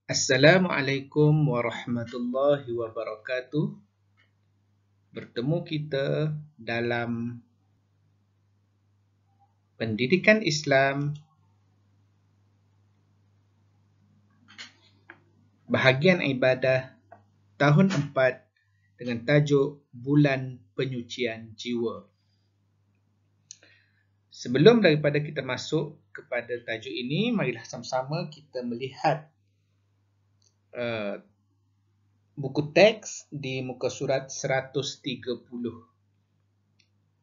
Assalamualaikum warahmatullahi wabarakatuh. Bertemu kita dalam pendidikan Islam bahagian ibadah tahun 4 dengan tajuk Bulan Penyucian Jiwa. Sebelum daripada kita masuk kepada tajuk ini, marilah sama-sama kita melihat buku teks di muka surat 130.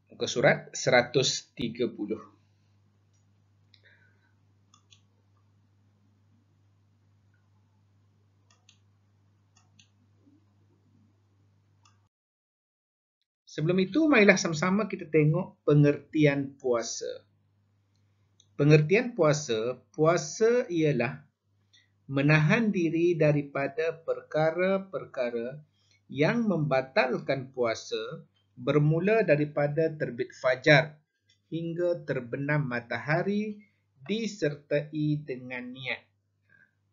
Muka surat 130. Sebelum itu, marilah sama-sama kita tengok pengertian puasa. Pengertian puasa, puasa ialah menahan diri daripada perkara-perkara yang membatalkan puasa bermula daripada terbit fajar hingga terbenam matahari disertai dengan niat.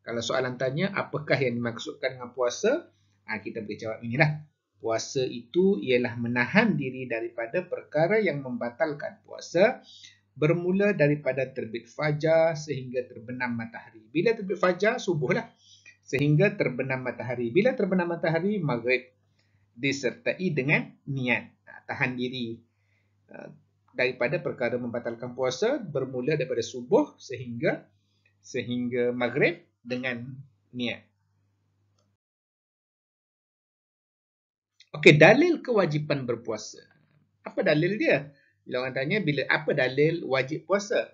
Kalau soalan tanya, apakah yang dimaksudkan dengan puasa? Kita boleh jawab inilah. Puasa itu ialah menahan diri daripada perkara yang membatalkan puasa bermula daripada terbit fajar sehingga terbenam matahari. Bila terbit fajar, subuhlah. Sehingga terbenam matahari. Bila terbenam matahari, maghrib. Disertai dengan niat. Tahan diri daripada perkara membatalkan puasa bermula daripada subuh sehingga maghrib dengan niat. Okey, dalil kewajipan berpuasa. Apa dalil dia? Bila orang tanya, apa dalil wajib puasa?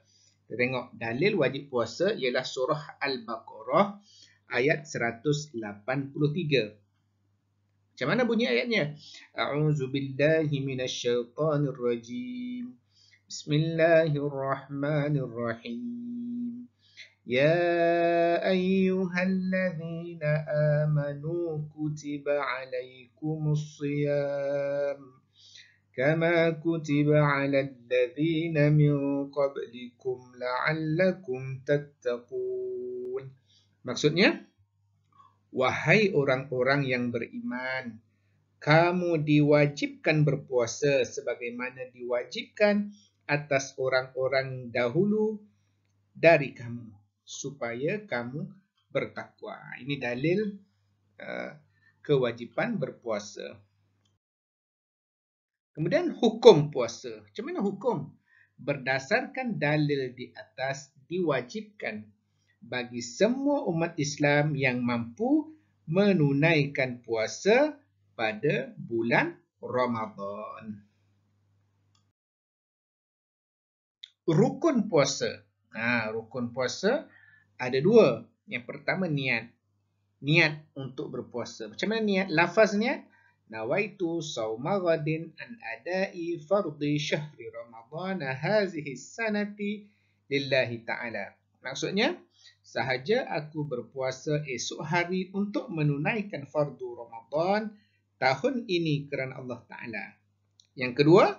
Kita tengok, dalil wajib puasa ialah surah Al-Baqarah ayat 183. Macam mana bunyi ayatnya? A'udzubillahi minasyaitanirrajim. Bismillahirrahmanirrahim. يا أيها الذين آمنوا كتب عليكم الصيام كما كتب على الذين من قبلكم لعلكم تتقون. Maksudnya, wahai orang-orang yang beriman, kamu diwajibkan berpuasa sebagaimana diwajibkan atas orang-orang dahulu dari kamu, supaya kamu bertakwa. Ini dalil kewajipan berpuasa. Kemudian hukum puasa. Macam mana hukum? Berdasarkan dalil di atas, diwajibkan bagi semua umat Islam yang mampu menunaikan puasa pada bulan Ramadan. Rukun puasa. Rukun puasa ada dua. Yang pertama, niat. Niat untuk berpuasa. Macam mana niat? Lafaz niat. Nawaitu sawma ghadin an adai fardhi syahri Ramadan hazihi sanati lillahi ta'ala. Maksudnya, sahaja aku berpuasa esok hari untuk menunaikan fardu Ramadan tahun ini kerana Allah Ta'ala. Yang kedua,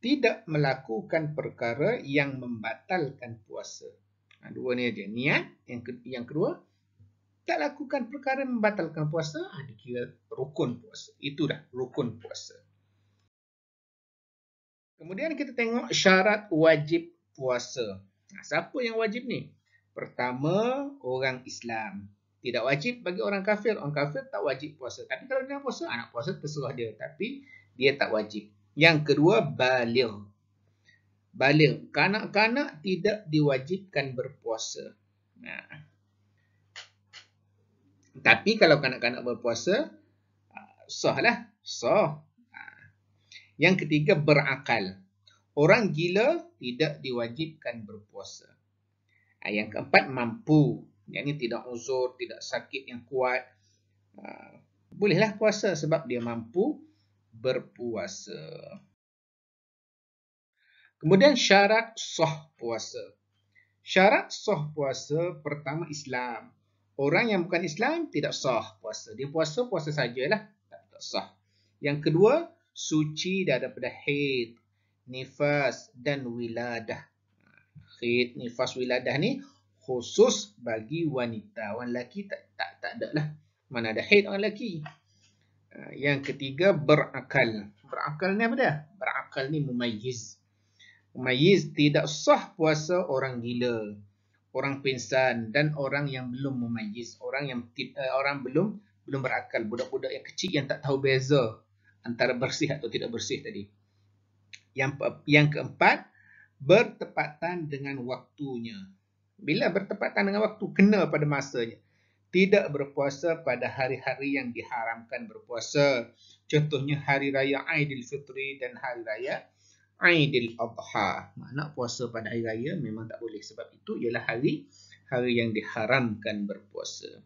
tidak melakukan perkara yang membatalkan puasa. Dua ni aja. Niat. Yang kedua, tak lakukan perkara yang membatalkan puasa. Dikira rukun puasa. Itu dah rukun puasa. Kemudian kita tengok syarat wajib puasa. Siapa yang wajib ni? Pertama, orang Islam. Tidak wajib bagi orang kafir. Orang kafir tak wajib puasa. Tapi kalau dia nak puasa, nak puasa terserah dia. Tapi dia tak wajib. Yang kedua, baligh. Baligh. Kanak-kanak tidak diwajibkan berpuasa. Tapi kalau kanak-kanak berpuasa, sah lah. Sah. Yang ketiga, berakal. Orang gila tidak diwajibkan berpuasa. Yang keempat, mampu. Yang ini tidak uzur, tidak sakit yang kuat. Bolehlah puasa sebab dia mampu berpuasa. Kemudian syarat sah puasa. Syarat sah puasa pertama, Islam. Orang yang bukan Islam tidak sah puasa. Dia puasa sajalah, tak sah. Yang kedua, suci daripada haid, nifas dan wiladah. Haid, nifas, wiladah ni khusus bagi wanita. Orang lelaki tak ada lah. Mana ada haid orang lelaki. Yang ketiga, berakal. Berakal ni apa dia? Berakal ni mumayyiz. Mumayyiz, tidak sah puasa orang gila, orang pingsan dan orang yang belum mumayyiz, orang belum berakal, budak-budak yang kecil yang tak tahu beza antara bersih atau tidak bersih tadi. Yang keempat, bertepatan dengan waktunya. Bila bertepatan dengan waktu, kena pada masanya. Tidak berpuasa pada hari-hari yang diharamkan berpuasa. Contohnya hari raya Aidilfitri dan hari raya Aidil Adha. Nak puasa pada hari raya memang tak boleh. Sebab itu ialah hari yang diharamkan berpuasa.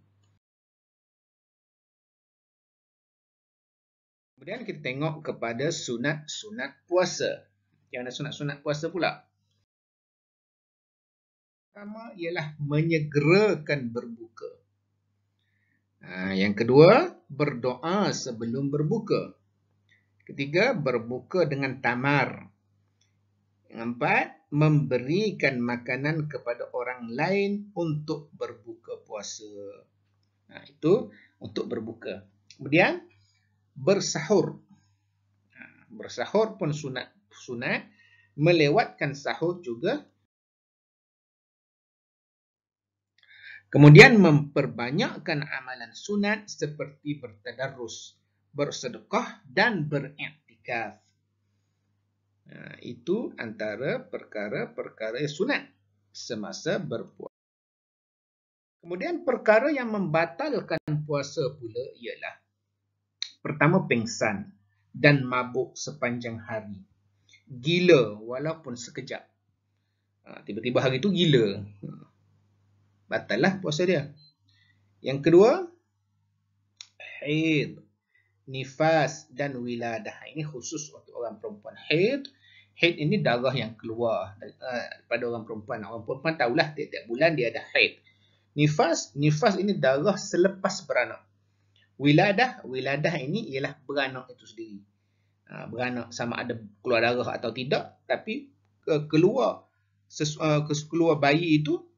Kemudian kita tengok kepada sunat-sunat puasa. Yang ada sunat-sunat puasa pula. Pertama ialah menyegerakan berbuka. Yang kedua, berdoa sebelum berbuka. Ketiga, berbuka dengan tamar. Yang empat, memberikan makanan kepada orang lain untuk berbuka puasa. Itu untuk berbuka. Kemudian, bersahur. Bersahur pun sunat. Melewatkan sahur juga. Kemudian memperbanyakkan amalan sunat seperti bertadarrus, bersedekah dan beriktikaf. Itu antara perkara-perkara sunat semasa berpuasa. Kemudian perkara yang membatalkan puasa pula ialah pertama, pengsan dan mabuk sepanjang hari. Gila walaupun sekejap. Tiba-tiba hari itu gila. Batal lah puasa dia. Yang kedua, haid, nifas dan wiladah. Ini khusus untuk orang perempuan. Haid ini darah yang keluar daripada orang perempuan. Orang perempuan tahulah tiap-tiap bulan dia ada haid. Nifas ini darah selepas beranak. Wiladah ini ialah beranak itu sendiri. Beranak sama ada keluar darah atau tidak, tapi keluar bayi itu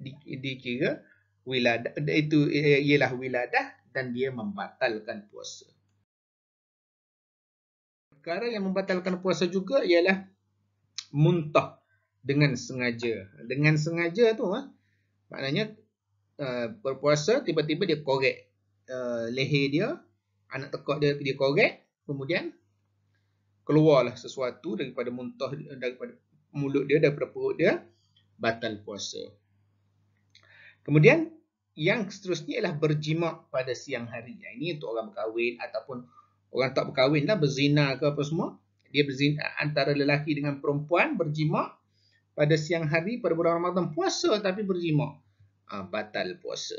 dikira wiladah, itu ialah wiladah dan dia membatalkan puasa. Perkara yang membatalkan puasa juga ialah muntah dengan sengaja. Dengan sengaja tu maknanya berpuasa tiba-tiba dia korek leher dia, anak tekak dia korek, kemudian keluarlah sesuatu daripada muntah, daripada mulut dia, daripada perut dia, batal puasa. Kemudian yang seterusnya ialah berjima' pada siang hari. Ini untuk orang berkahwin ataupun orang tak berkahwin lah, berzina ke apa semua. Dia berzina antara lelaki dengan perempuan, berjima' pada siang hari pada bulan Ramadan, puasa tapi berjima'. Batal puasa.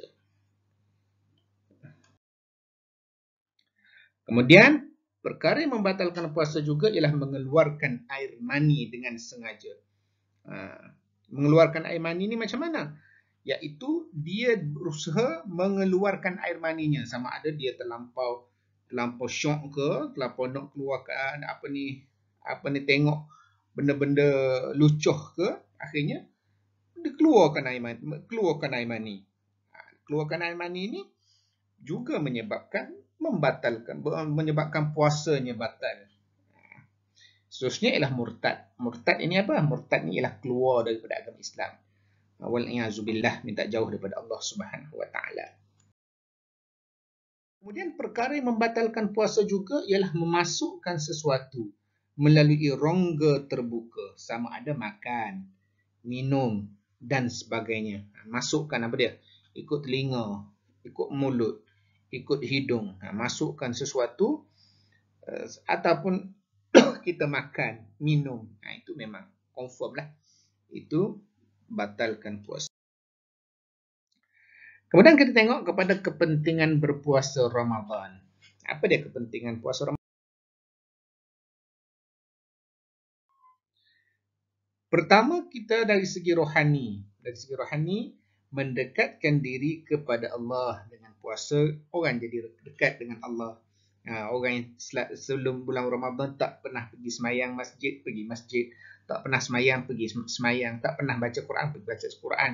Kemudian perkara yang membatalkan puasa juga ialah mengeluarkan air mani dengan sengaja. Mengeluarkan air mani ni macam mana? Iaitu dia berusaha mengeluarkan air maninya, sama ada dia terlampau syok ke, terlampau nak keluarkan apa ni tengok benda-benda lucuh ke, akhirnya dia keluarkan air mani. Keluarkan air mani ni juga menyebabkan puasanya batal. Seterusnya ialah murtad. Murtad ini apa? Murtad ni ialah keluar daripada agama Islam. Wal'iyazubillah, minta jauh daripada Allah Subhanahu wa taala. Kemudian perkara yang membatalkan puasa juga ialah memasukkan sesuatu melalui rongga terbuka, sama ada makan, minum dan sebagainya. Masukkan apa dia? Ikut telinga, ikut mulut, ikut hidung. Masukkan sesuatu ataupun kita makan, minum. Itu memang confirm lah. Itu batalkan puasa. Kemudian kita tengok kepada kepentingan berpuasa Ramadan. Apa dia kepentingan puasa Ramadan? Pertama, kita dari segi rohani. Dari segi rohani, mendekatkan diri kepada Allah. Dengan puasa, orang jadi dekat dengan Allah. Orang yang sebelum bulan Ramadan tak pernah pergi semayang masjid, pergi masjid. Tak pernah semayang, pergi semayang. Tak pernah baca Quran, pergi baca Quran.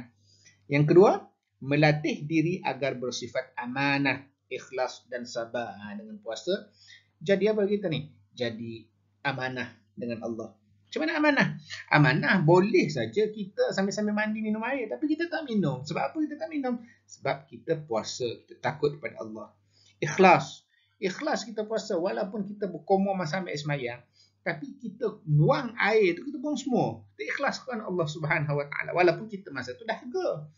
Yang kedua, melatih diri agar bersifat amanah, ikhlas dan sabar. Dengan puasa, jadi apa kita ni? Jadi amanah dengan Allah. Macam mana amanah? Amanah boleh saja kita sambil-sambil mandi minum air, tapi kita tak minum. Sebab apa kita tak minum? Sebab kita puasa, kita takut kepada Allah. Ikhlas. Ikhlas kita puasa walaupun kita berkomor masa ambil semayang, tapi kita buang air tu, kita buang semua. Kita ikhlaskan Allah Subhanahu Wa Taala walaupun kita masa tu dahaga.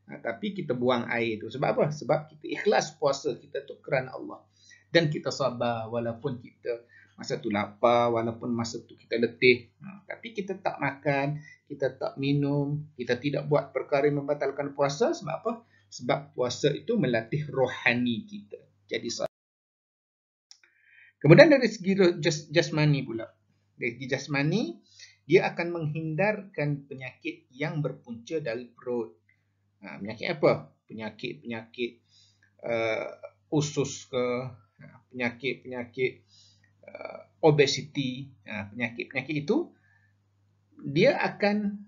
Tapi kita buang air tu. Sebab apa? Sebab kita ikhlas puasa kita tu kerana Allah. Dan kita sabar walaupun kita masa tu lapar, walaupun masa tu kita letih. Tapi kita tak makan, kita tak minum, kita tidak buat perkara yang membatalkan puasa. Sebab apa? Sebab puasa itu melatih rohani kita. Jadi kemudian dari segi jasmani pula. Dari segi jasmani, dia akan menghindarkan penyakit yang berpunca dari perut. Penyakit apa? Penyakit usus ke, penyakit obesity, penyakit itu dia akan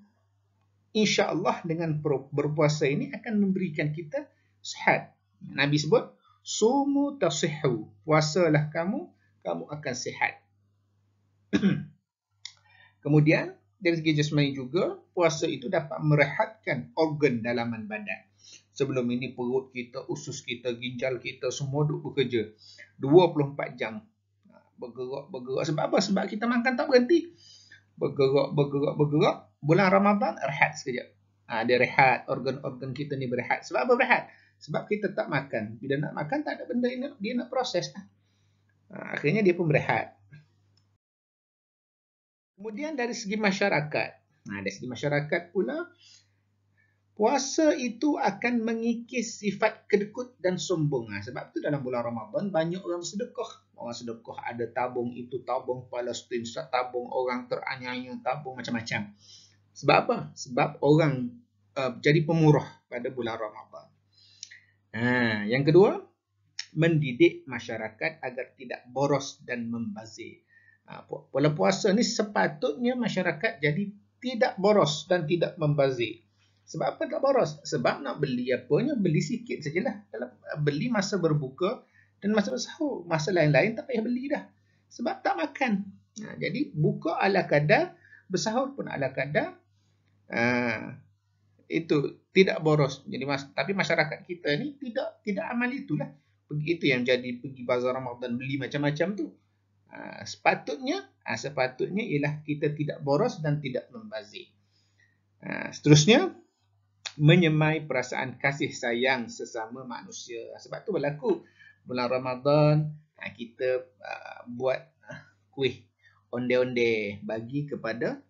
insya-Allah dengan berpuasa ini akan memberikan kita sihat. Nabi sebut sumu tasihhu, puasalah kamu akan sihat. Kemudian dari segi jasmani juga, puasa itu dapat merehatkan organ dalaman badan. Sebelum ini perut kita, usus kita, ginjal kita semua duk bekerja 24 jam. Bergerak. Sebab apa? Sebab kita makan tak berhenti. Bergerak. Bulan Ramadan, rehat sekejap. Dia rehat, organ-organ kita ni berehat. Sebab apa berehat? Sebab kita tak makan. Bila nak makan, tak ada benda dia nak proses. Akhirnya dia pun berehat. Kemudian dari segi masyarakat. Dari segi masyarakat pula, puasa itu akan mengikis sifat kedekut dan sombong. Sebab itu dalam bulan Ramadan banyak orang sedekah. Orang sedekah ada tabung itu, tabung Palestin, tabung orang teraniaya, tabung macam-macam. Sebab apa? Sebab orang jadi pemurah pada bulan Ramadan. Yang kedua, mendidik masyarakat agar tidak boros dan membazir. Bulan puasa ni sepatutnya masyarakat jadi tidak boros dan tidak membazir. Sebab apa tak boros? Sebab nak beli apanya, beli sikit sajalah. Beli masa berbuka dan masa bersahur. Masa lain-lain tak payah beli dah. Sebab tak makan. Jadi buka ala kadar, bersahur pun ala kadar. Itu tidak boros. Jadi tapi masyarakat kita ni tidak amal itulah. Begitu yang jadi pergi bazar Ramadan beli macam-macam tu. Sepatutnya ialah kita tidak boros dan tidak membazir. Seterusnya, menyemai perasaan kasih sayang sesama manusia. Sebab tu berlaku bulan Ramadan, kita buat kuih onde-onde bagi kepada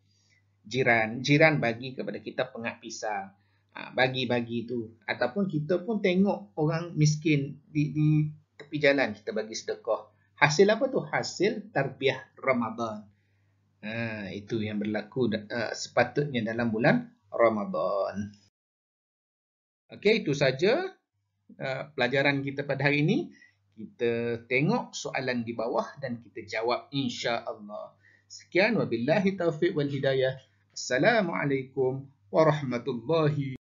jiran bagi kepada kita pengak pisang. Bagi-bagi tu. Ataupun kita pun tengok orang miskin di tepi jalan, kita bagi sedekah. Hasil apa tu? Hasil tarbiyah Ramadan. Itu yang berlaku sepatutnya dalam bulan Ramadan. Okey, itu saja pelajaran kita pada hari ini. Kita tengok soalan di bawah dan kita jawab insya-Allah. Sekian, wabillahi taufiq wal hidayah. Assalamualaikum warahmatullahi